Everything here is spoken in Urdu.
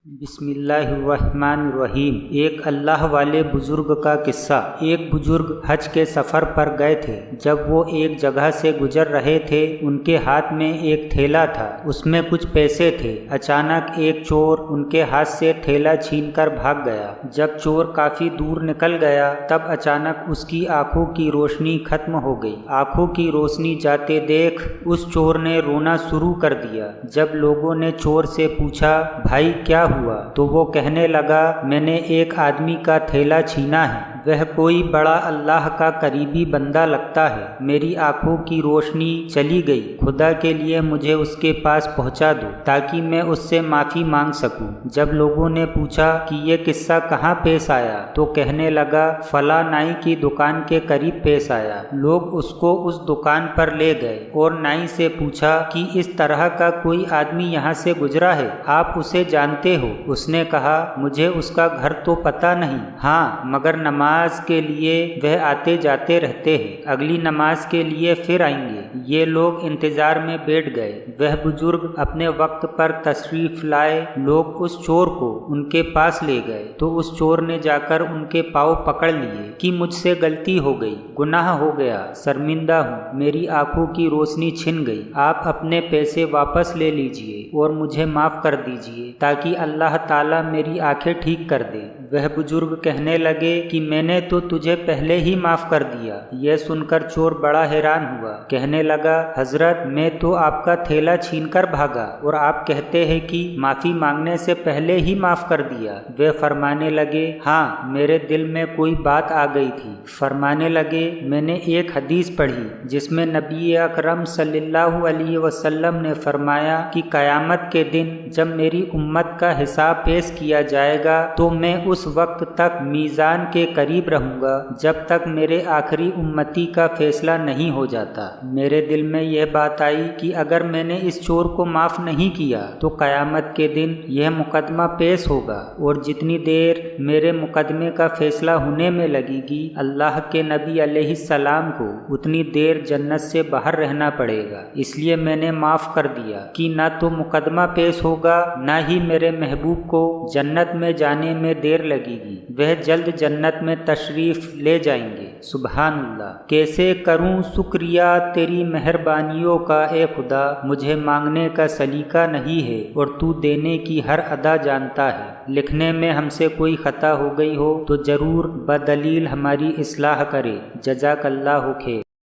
بسم اللہ الرحمن الرحیم۔ ایک اللہ والے بزرگ کا قصہ۔ ایک بزرگ حج کے سفر پر گئے تھے۔ جب وہ ایک جگہ سے گزر رہے تھے، ان کے ہاتھ میں ایک تھیلا تھا، اس میں کچھ پیسے تھے۔ اچانک ایک چور ان کے ہاتھ سے تھیلا چھین کر بھاگ گیا۔ جب چور کافی دور نکل گیا، تب اچانک اس کی آنکھوں کی روشنی ختم ہو گئی۔ آنکھوں کی روشنی جاتے دیکھ اس چور نے رونا شروع کر دیا۔ جب لوگوں نے چور سے پوچھا، بھائی کیا ہوا، تو وہ کہنے لگا، میں نے ایک آدمی کا تھیلا چھینا ہے، وہ کوئی بڑا اللہ کا قریبی بندہ لگتا ہے، میری آنکھوں کی روشنی چلی گئی، خدا کے لیے مجھے اس کے پاس پہنچا دو تاکہ میں اس سے معافی مانگ سکوں۔ جب لوگوں نے پوچھا کہ یہ قصہ کہاں پیش آیا، تو کہنے لگا، فلاں نائی کی دکان کے قریب پیش آیا۔ لوگ اس کو اس دکان پر لے گئے اور نائی سے پوچھا کہ اس طرح کا کوئی آدمی یہاں سے گزرا ہے، آپ اسے جانتے ہو؟ اس نے کہا، مجھے اس کا گھر تو پتہ نہیں، ہاں مگر نماز کے لیے وہ آتے جاتے رہتے ہیں، اگلی نماز کے لیے پھر آئیں گے۔ یہ لوگ انتظار میں بیٹھ گئے۔ وہ بزرگ اپنے وقت پر تشریف لائے۔ لوگ اس چور کو ان کے پاس لے گئے تو اس چور نے جا کر ان کے پاؤں پکڑ لیے کہ مجھ سے غلطی ہو گئی، گناہ ہو گیا، شرمندہ ہوں، میری آنکھوں کی روشنی چھن گئی، آپ اپنے پیسے واپس لے لیجئے اور مجھے معاف کر دیجئے تاکہ اللہ تعالیٰ میری آنکھیں ٹھیک کر دے۔ وہ بزرگ کہنے لگے کہ میں نے تو تجھے پہلے ہی معاف کر دیا۔ یہ سن کر چور بڑا حیران ہوا، کہنے لگا، حضرت میں تو آپ کا تھیلا چھین کر بھاگا اور آپ کہتے ہیں کہ معافی مانگنے سے پہلے ہی معاف کر دیا۔ وہ فرمانے لگے، ہاں میرے دل میں کوئی بات آ گئی تھی۔ فرمانے لگے، میں نے ایک حدیث پڑھی جس میں نبی اکرم صلی اللہ علیہ وسلم نے فرمایا کہ قیامت کے دن جب میری امت کا حساب پیش کیا جائے گا تو میں اس وقت تک میزان کے قریب رہوں گا جب تک میرے آخری امتی کا فیصلہ نہیں ہو جاتا۔ میرے دل میں یہ بات آئی کہ اگر میں نے اس چور کو معاف نہیں کیا تو قیامت کے دن یہ مقدمہ پیش ہوگا اور جتنی دیر میرے مقدمے کا فیصلہ ہونے میں لگے گی، اللہ کے نبی علیہ السلام کو اتنی دیر جنت سے باہر رہنا پڑے گا، اس لیے میں نے معاف کر دیا کہ نہ تو مقدمہ پیش ہوگا نہ ہی میرے محبوب کو جنت میں جانے میں دیر لگے گی، وہ جلد جنت میں تشریف لے جائیں گے۔ سبحان اللہ۔ کیسے کروں شکریہ تیری مہربانیوں کا اے خدا، مجھے مانگنے کا سلیقہ نہیں ہے اور تو دینے کی ہر ادا جانتا ہے۔ لکھنے میں ہم سے کوئی خطا ہو گئی ہو تو ضرور بدلیل ہماری اصلاح کرے۔ جزاک اللہ خیر۔